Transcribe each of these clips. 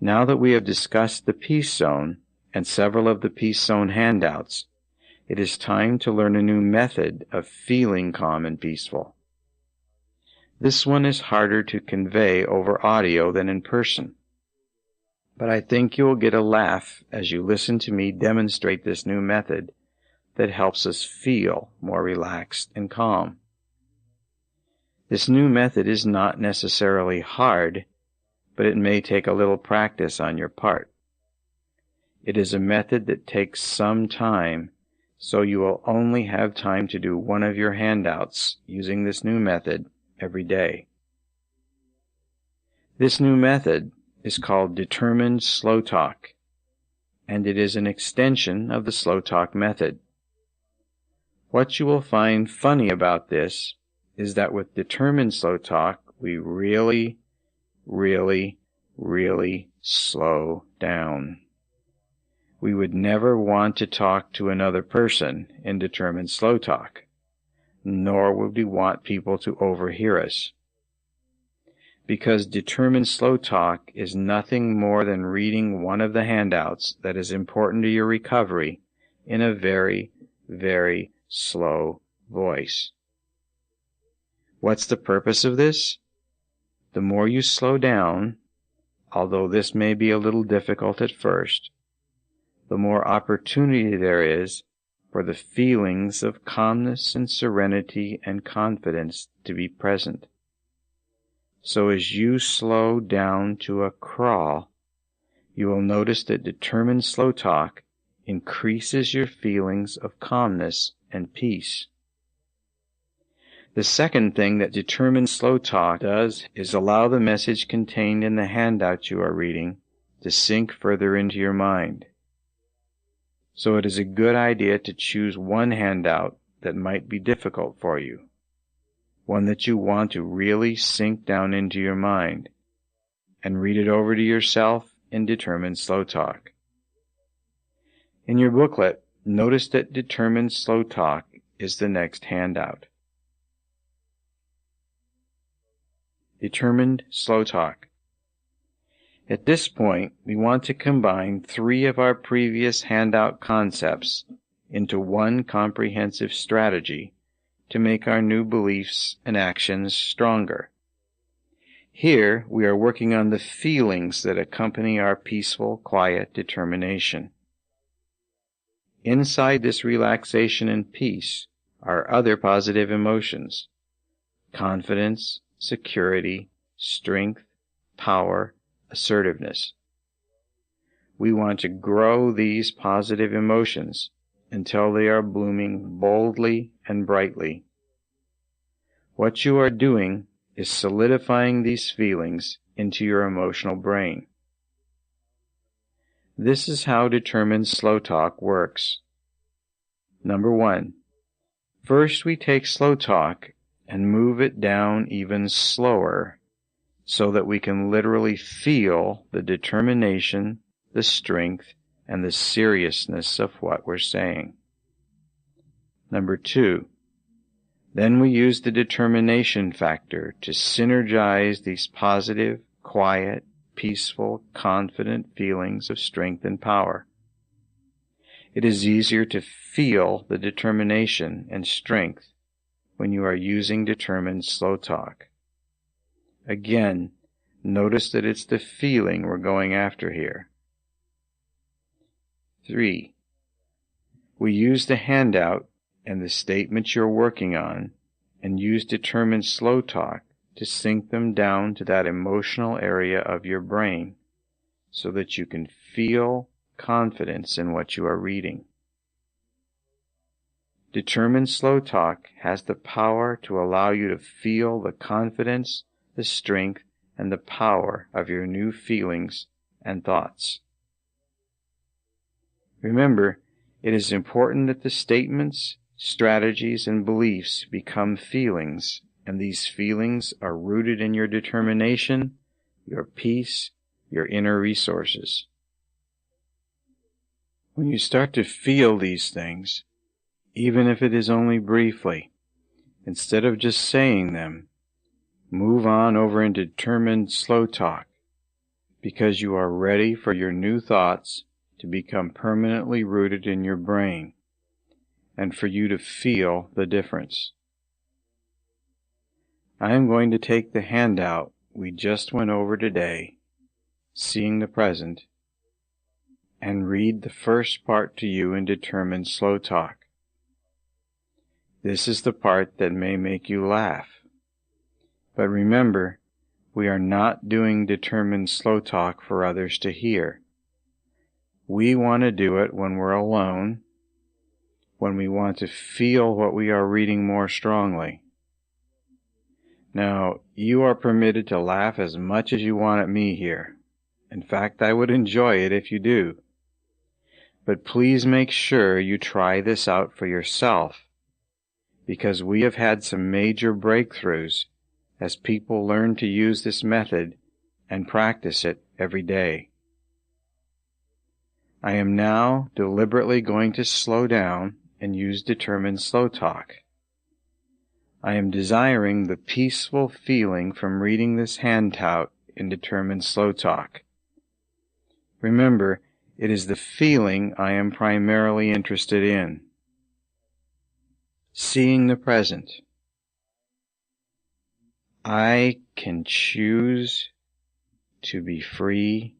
Now that we have discussed the peace zone and several of the peace zone handouts, it is time to learn a new method of feeling calm and peaceful. This one is harder to convey over audio than in person, but I think you will get a laugh as you listen to me demonstrate this new method that helps us feel more relaxed and calm. This new method is not necessarily hard, but it may take a little practice on your part. It is a method that takes some time, so you will only have time to do one of your handouts using this new method every day. This new method is called Determined Slow Talk, and it is an extension of the Slow Talk method. What you will find funny about this is that with Determined Slow Talk, we really slow down. We would never want to talk to another person in Determined Slow Talk, nor would we want people to overhear us. Because Determined Slow Talk is nothing more than reading one of the handouts that is important to your recovery in a very, very slow voice. What's the purpose of this? The more you slow down, although this may be a little difficult at first, the more opportunity there is for the feelings of calmness and serenity and confidence to be present. So as you slow down to a crawl, you will notice that Determined Slow Talk increases your feelings of calmness and peace. The second thing that Determined Slow Talk does is allow the message contained in the handout you are reading to sink further into your mind. So it is a good idea to choose one handout that might be difficult for you, one that you want to really sink down into your mind, and read it over to yourself in Determined Slow Talk. In your booklet, notice that Determined Slow Talk is the next handout. Determined Slow Talk. At this point, we want to combine 3 of our previous handout concepts into one comprehensive strategy to make our new beliefs and actions stronger. Here, we are working on the feelings that accompany our peaceful, quiet determination. Inside this relaxation and peace are other positive emotions: confidence, security, strength, power, assertiveness. We want to grow these positive emotions until they are blooming boldly and brightly. What you are doing is solidifying these feelings into your emotional brain. This is how Determined Slow Talk works. Number 1. First, we take slow talk and move it down even slower so that we can literally feel the determination, the strength, and the seriousness of what we're saying. Number 2. Then we use the determination factor to synergize these positive, quiet, peaceful, confident feelings of strength and power. It is easier to feel the determination and strength when you are using Determined Slow Talk. Again, notice that it's the feeling we're going after here. 3. We use the handout and the statements you're working on and use Determined Slow Talk to sink them down to that emotional area of your brain so that you can feel confidence in what you are reading. Determined Slow Talk has the power to allow you to feel the confidence, the strength, and the power of your new feelings and thoughts. Remember, it is important that the statements, strategies, and beliefs become feelings, and these feelings are rooted in your determination, your peace, your inner resources. When you start to feel these things, even if it is only briefly, instead of just saying them, move on over into Determined Slow Talk. because you are ready for your new thoughts to become permanently rooted in your brain and for you to feel the difference. I am going to take the handout we just went over today, Seeing the Present, and read the first part to you in determined slow talk. This is the part that may make you laugh. But remember, we are not doing determined slow talk for others to hear. We want to do it when we're alone, when we want to feel what we are reading more strongly. Now, you are permitted to laugh as much as you want at me here. In fact, I would enjoy it if you do. But please make sure you try this out for yourself, because we have had some major breakthroughs as people learn to use this method and practice it every day. I am now deliberately going to slow down and use determined slow talk. I am desiring the peaceful feeling from reading this handout in determined slow talk. Remember, it is the feeling I am primarily interested in. Seeing the present. I can choose to be free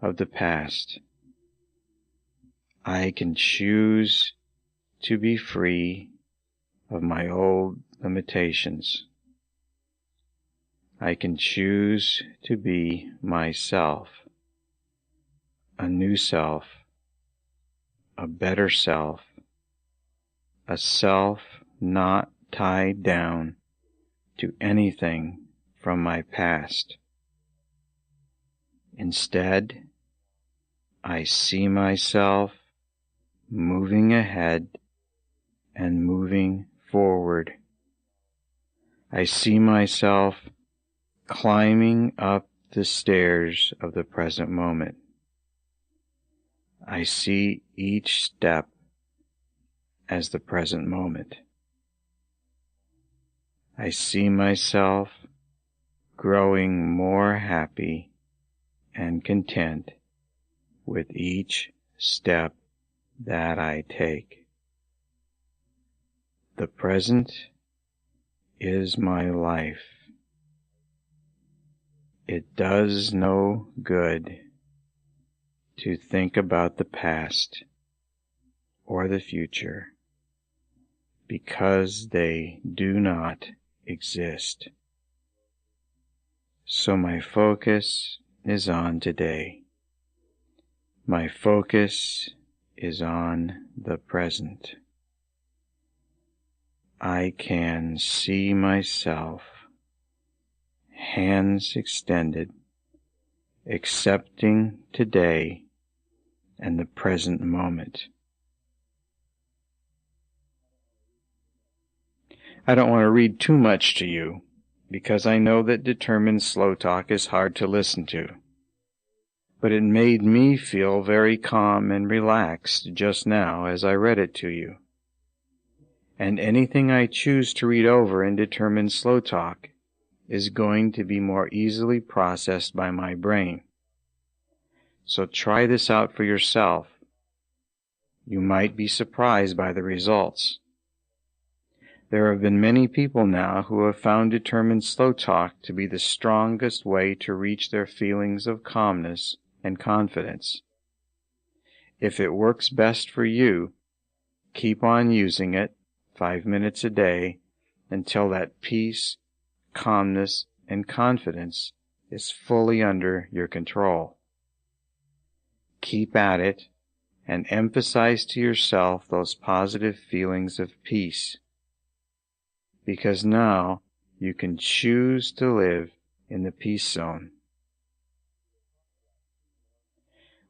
of the past. I can choose to be free of my old limitations. I can choose to be myself, a new self, a better self, a self not tied down to anything from my past. Instead, I see myself moving ahead and moving forward. I see myself climbing up the stairs of the present moment. I see each step as the present moment. I see myself growing more happy and content with each step that I take. The present is my life. It does no good to think about the past or the future because they do not exist. So my focus is on today. My focus is on the present. I can see myself, hands extended, accepting today and the present moment. I don't want to read too much to you, because I know that determined slow talk is hard to listen to. But it made me feel very calm and relaxed just now as I read it to you. And anything I choose to read over in determined slow talk is going to be more easily processed by my brain. So try this out for yourself. You might be surprised by the results. There have been many people now who have found determined slow talk to be the strongest way to reach their feelings of calmness and confidence. If it works best for you, keep on using it 5 minutes a day until that peace, calmness, and confidence is fully under your control. Keep at it and emphasize to yourself those positive feelings of peace, because now you can choose to live in the peace zone.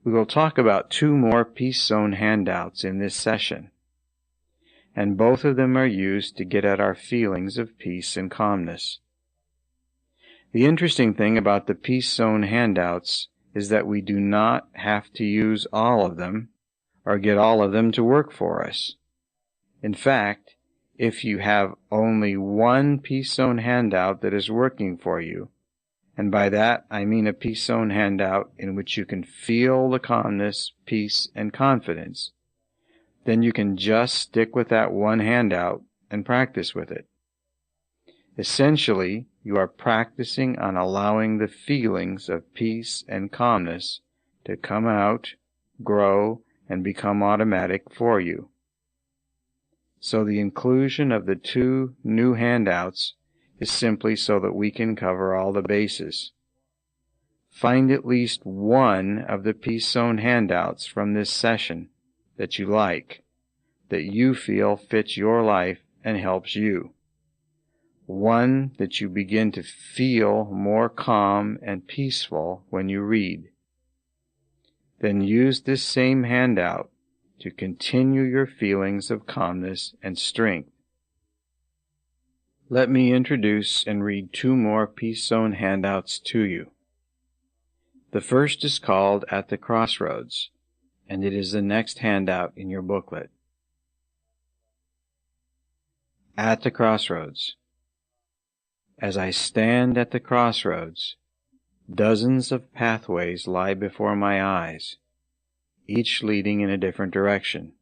We will talk about 2 more peace zone handouts in this session, and both of them are used to get at our feelings of peace and calmness. The interesting thing about the peace zone handouts is that we do not have to use all of them or get all of them to work for us. In fact, if you have only one peace zone handout that is working for you, And by that I mean a peace zone handout in which you can feel the calmness, peace, and confidence. Then you can just stick with that one handout and practice with it. Essentially, you are practicing on allowing the feelings of peace and calmness to come out, grow, and become automatic for you. So the inclusion of the 2 new handouts is simply so that we can cover all the bases. Find at least one of the Peace Zone handouts from this session that you like, that you feel fits your life and helps you. One that you begin to feel more calm and peaceful when you read. Then use this same handout to continue your feelings of calmness and strength. Let me introduce and read 2 more Peace Zone handouts to you. The first is called At the Crossroads, and it is the next handout in your booklet. At the Crossroads. As I stand at the crossroads, dozens of pathways lie before my eyes, each leading in a different direction.